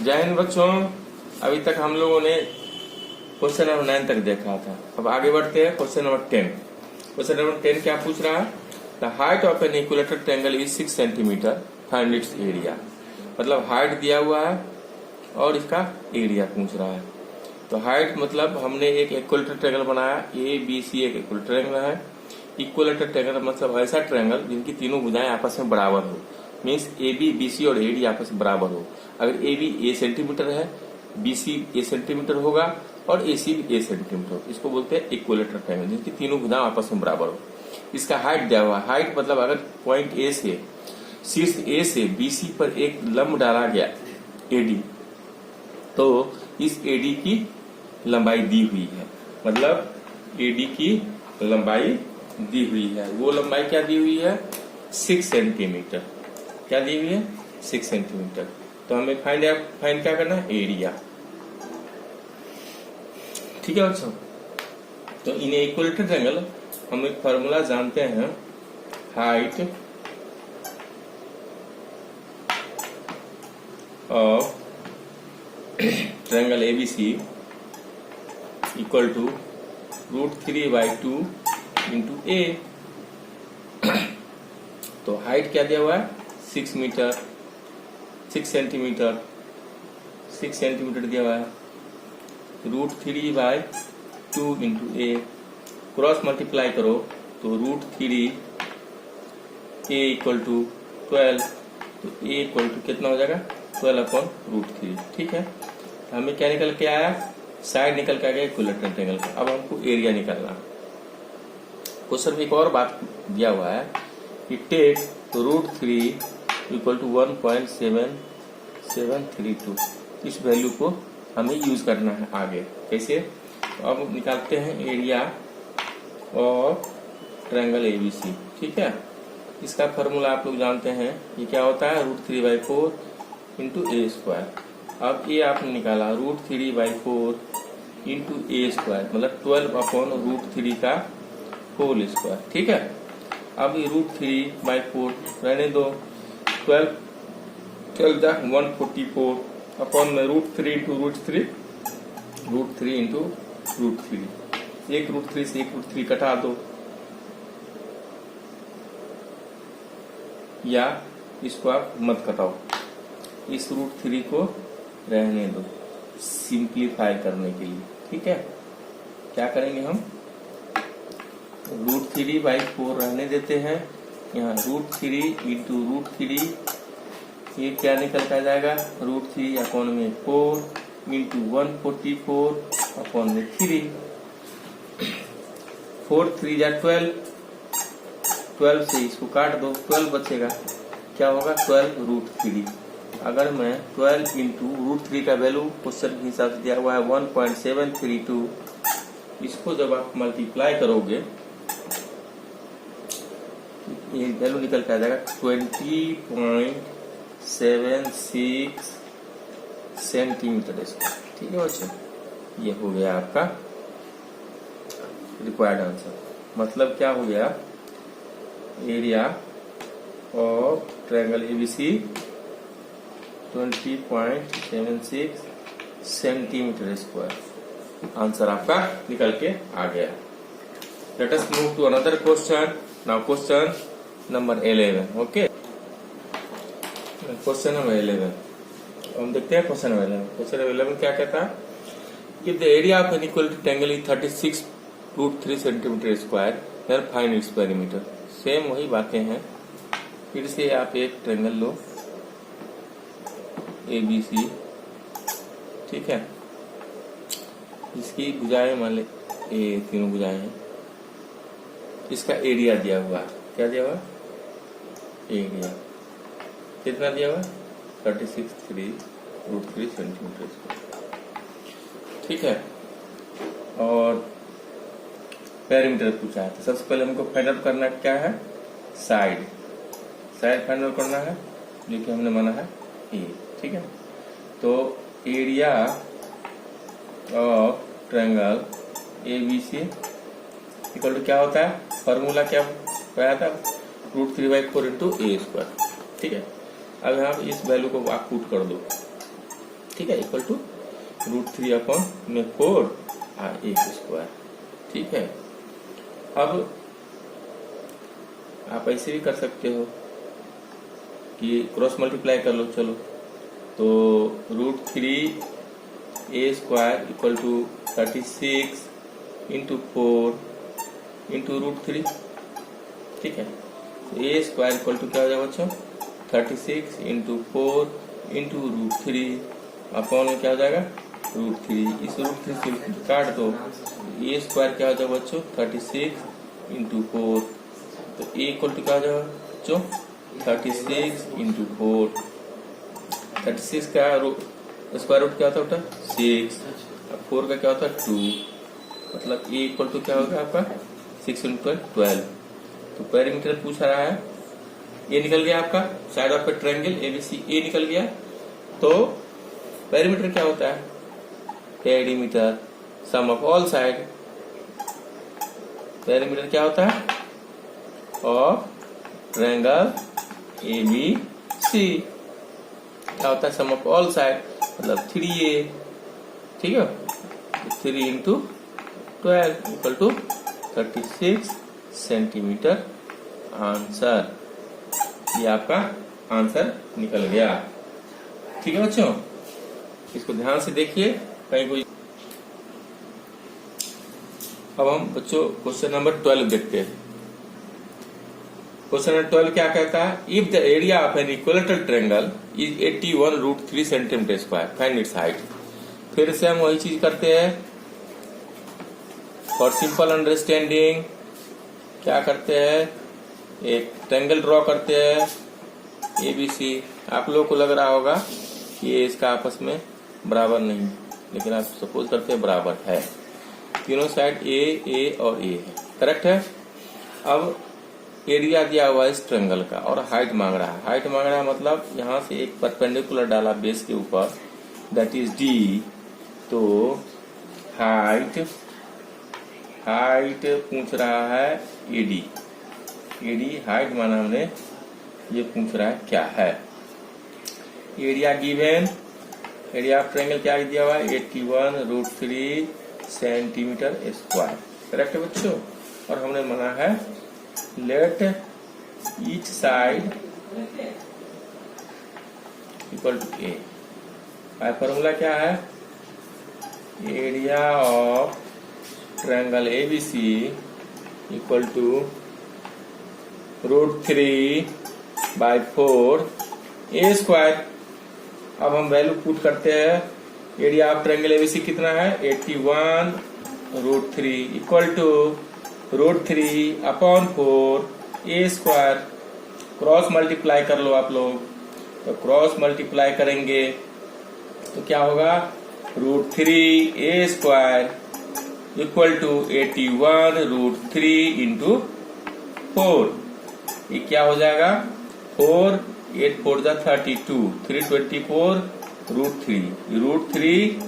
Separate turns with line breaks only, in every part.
जय हिंद बच्चों। अभी तक हम लोगों ने क्वेश्चन नंबर 9 तक देखा था। अब आगे बढ़ते हैं क्वेश्चन नंबर 10। क्वेश्चन नंबर 10 क्या पूछ रहा है? The height of an equilateral triangle is 6 centimetre, find its area. मतलब हाइट दिया हुआ है और इसका एरिया पूछ रहा है। तो हाइट मतलब हमने एक इक्विलेटरल ट्रायंगल बनाया, ए बी सी एक इक्विलेटरल ट्रायंगल है। इक्विलेटरल ट्रायंगल मतलब ऐसा ट्रायंगल जिनकी तीनों भुजाएं आपस में बराबर हो, means A B B C और एडी आपस में बराबर हो। अगर ए बी ए सेंटीमीटर है, बी सी ए सेंटीमीटर होगा और ए सी भी ए सेंटीमीटर हो, इसको बोलते हैं इक्विलेटरल ट्रायंगल जिनकी तीनों भुजाएं आपस में बराबर हो। इसका हाइट दिया हुआ। हाइट मतलब अगर पॉइंट ए से, शीर्ष ए से बी सी पर एक लंब डाला गया एडी, तो इस एडी की लंबाई दी हुई है। मतलब एडी की लंबाई दी हुई है। वो लंबाई क्या दी हुई है? 6 सेंटीमीटर। क्या दी हुई है? 6 सेंटीमीटर। तो हमें फाइंड क्या करना है? एरिया। ठीक है बच्चों। तो इन इक्विलेटरल ट्रायंगल हम एक फॉर्मूला जानते हैं, height of triangle ABC equal to √3/2 into A. तो हाइट क्या दिया हुआ है? 6 मीटर, 6 सेंटीमीटर, 6 सेंटीमीटर दिया हुआ है। √3/2 इंटू ए, क्रॉस मल्टीप्लाई करो तो √3 ए इक्वल टू 12। तो ए इक्वल टू कितना हो जाएगा? 12/√3। ठीक है। तो हमें क्या निकल के आया? साइड निकल के आ गया इक्विलेटरल ट्रायंगल का। अब हमको एरिया निकालना। क्वेश्चन में एक और बात दिया हुआ है कि टेक √3 इक्वल टू 1.7732। इस वैल्यू को हमें यूज करना है आगे। कैसे? तो अब निकालते हैं एरिया ऑफ ट्रायंगल एबीसी। ठीक है। इसका फॉर्मूला आप लोग जानते हैं। ये क्या होता है? √3/4 इंटू ए स्क्वायर। अब ये आपने निकाला √3/4 इंटू ए स्क्वायर, मतलब 12/√3 का होल स्क्वायर। ठीक है। अब ये √3/4 रहने दो, 12 144 अपॉन में √3 इंटू √3, √3 इंटू √3। एक √3 से एक √3 कटा दो, या इसको आप मत कटाओ, इस √3 को रहने दो सिंप्लीफाई करने के लिए। ठीक है। क्या करेंगे हम? √3/4 रहने देते हैं। यहाँ √3 इंटू √3, ये क्या निकल कर जाएगा? √3 अपॉन में 4 इंटू 144 अपॉन में 3। 4 3 जा 12, 12 से इसको काट दो, 12 बचेगा। क्या होगा? 12√3। अगर मैं 12 इंटू √3 का वैल्यू क्वेश्चन के हिसाब से दिया हुआ है 1.732, इसको जब आप मल्टीप्लाई करोगे ये वैल्यू निकल के आ जाएगा 20.76 सेंटीमीटर स्क्वायर। ठीक है बच्चों, ये हो गया आपका रिक्वायर्ड आंसर। मतलब क्या हो गया? Area of triangle ABC 20.76 centimetre square. Answer आपका निकल के आ गया। Let us move to another question. Now question number 11। Okay, question number 11 हम देखते हैं। क्वेश्चन नंबर 11, क्वेश्चन नंबर 11 क्या कहता है? If the area of an equilateral triangle is 36√3 centimetre square, then find its perimeter. Same वही बातें हैं। फिर से आप एक ट्रायंगल लो ABC। ठीक है। इसकी भुजाएं मान ले ए, तीनों भुजाएं हैं। इसका एरिया दिया हुआ। क्या दिया हुआ? एरिया कितना दिया हुआ? 36√3 सेंटीमीटर स्क्वायर। ठीक है। और पेरीमीटर पूछा है। तो सबसे पहले हमको फाइंड आउट करना क्या है? साइड फाइंड आउट करना है, जो कि हमने माना है ए। ठीक है। तो area of triangle ABC equal to क्या होता है? फॉर्मूला क्या आया था? √3/4 इंटू ए स्क्वायर। ठीक है। अब यहाँ इस वैल्यू को आप पुट कर दो। ठीक है, इक्वल टू √3/4 r² ठीक है। अब आप ऐसे भी कर सकते हो कि क्रॉस मल्टीप्लाई कर लो। चलो, तो √3 a² equal to 36 into 4 into √3 ठीक है। तो a² इक्वल टू क्या हो जाएगा बच्चों, 36 इंटू 4 इंटू √3 अपॉन में क्या हो जाएगा √3। इस √3 से काट दो, a² क्या हो जाएगा बच्चों 36 इंटू 4, तो a इक्वल टू क्या हो जाएगा बच्चों 36 इंटू 4। 36 का स्क्वायर रूट क्या होता है 6, अब 4 का क्या होता है 2, मतलब a इक्वल टू क्या होगा आपका 6 इंटू 12। तो पेरीमीटर पूछ रहा है, ये निकल गया आपका side of a triangle ABC, A निकल गया। तो पेरीमीटर क्या होता है, perimeter sum of all side. Perimeter क्या होता है ऑफ ट्रायंगल ABC, क्या होता है सम ऑफ ऑल साइड, मतलब 3a ठीक है। 3 into 12 equal to 36 centimetre answer. ये आपका आंसर निकल गया। ठीक है बच्चों, इसको ध्यान से देखिए कहीं कोई। अब हम बच्चों क्वेश्चन नंबर 12 देखते हैं। क्वेश्चन नंबर 12 क्या कहता है, if the area of an equilateral triangle is 81√3 centimetre square find its height. फिर से हम वही चीज करते हैं। फॉर सिंपल अंडरस्टैंडिंग क्या करते हैं, एक ट्रायंगल ड्रॉ करते हैं ABC। आप लोगों को लग रहा होगा कि ये इसका आपस में बराबर नहीं, लेकिन आप सपोज करते हैं बराबर है। तीनों साइड A और A है, करेक्ट है। अब एरिया दिया हुआ है इस ट्रायंगल का और हाइट मांग रहा है। हाइट मांग रहा है मतलब यहाँ से एक परपेंडिकुलर डाला बेस के ऊपर, दैट इज D। तो हाइट पूछ रहा है AD हाइट माना हमने, ये पूछ रहा है क्या है। Area given, area of triangle क्या दिया हुआ है 81√3 सेंटीमीटर स्क्वायर, करेक्ट है बच्चों। और हमने माना है let each side equal to A। Formula क्या है, area of triangle ABC equal to √3/4 A²। अब हम वैल्यू पुट करते हैं। एरिया ऑफ ट्रायंगल ABC कितना है 81√3 equal to √3/4 A²। Cross multiply कर लो आप लोग, तो क्रॉस मल्टीप्लाई करेंगे तो क्या होगा √3 A² इक्वल टू 81√3 इंटू 4। ये क्या हो जाएगा 4 8 4 जा 32 324 √3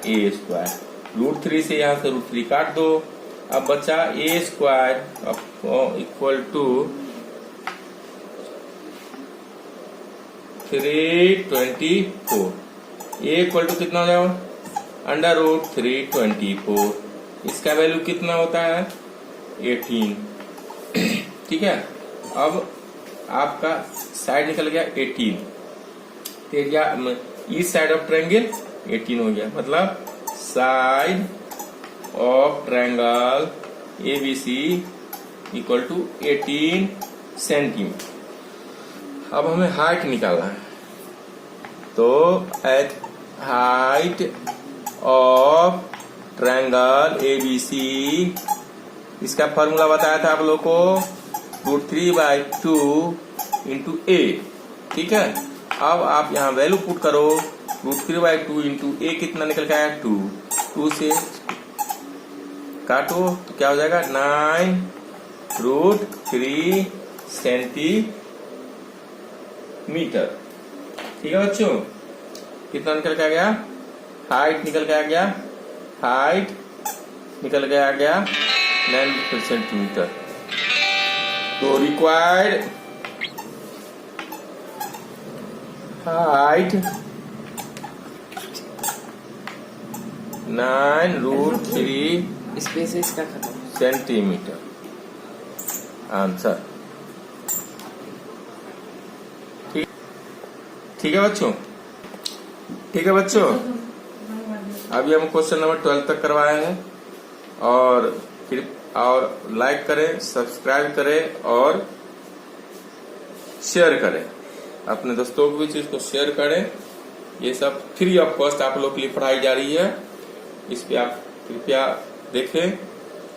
A²। √3 से यहाँ से √3 काट दो। अब बचा A² equal to 324। A equal to कितना हो जाएगा √324। इसका वैल्यू कितना होता है 18। ठीक है। अब आपका साइड निकल गया 18, area east side of triangle 18 हो गया, मतलब side of triangle ABC equal to 18 centimetre. अब हमें हाइट निकालना है, तो at height of triangle ABC, इसका फॉर्मूला बताया था आप लोग को √3/2 इंटू A। ठीक है। अब आप यहाँ वैल्यू पुट करो, √3/2 इंटू A कितना निकल के आया 2। 2 से काटो तो क्या हो जाएगा 9√3 सेंटीमीटर। ठीक है बच्चों, कितना निकल के आ गया, हाइट निकल के आ गया, हाइट निकल के आ गया 9 सेंटीमीटर। तो रिक्वायर्ड हाइट 9√3
स्पेस है इसका खत्म।
Centimetre answer. ठीक है बच्चों, ठीक है बच्चों। अभी हम क्वेश्चन नंबर 12 तक करवाए हैं, और लाइक करें, सब्सक्राइब करें और शेयर करें, अपने दोस्तों को भी चीज को शेयर करें। ये सब फ्री ऑफ कॉस्ट आप लोग के लिए पढ़ाई जा रही है, इस पे आप कृपया देखें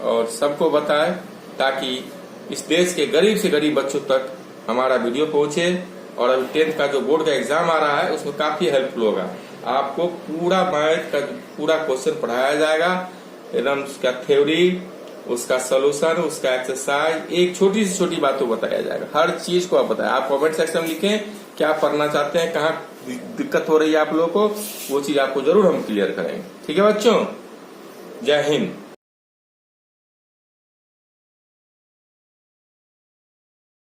और सबको बताएं, ताकि इस देश के गरीब से गरीब बच्चों तक हमारा वीडियो पहुंचे। और अभी 10th का जो बोर्ड का एग्जाम आ रहा है उसमें काफी हेल्पफुल होगा। आपको पूरा मैथ का पूरा क्वेश्चन पढ़ाया जाएगा, एकदम उसका थ्योरी, उसका सोल्यूशन, उसका एक्सरसाइज, एक छोटी से छोटी बातों बताया जाएगा। हर चीज को आप बताएं। आप कमेंट सेक्शन में लिखें क्या पढ़ना चाहते हैं, कहाँ दिक्कत हो रही है आप लोगों को, वो चीज आपको जरूर हम क्लियर करेंगे। ठीक है बच्चों, जय हिंद।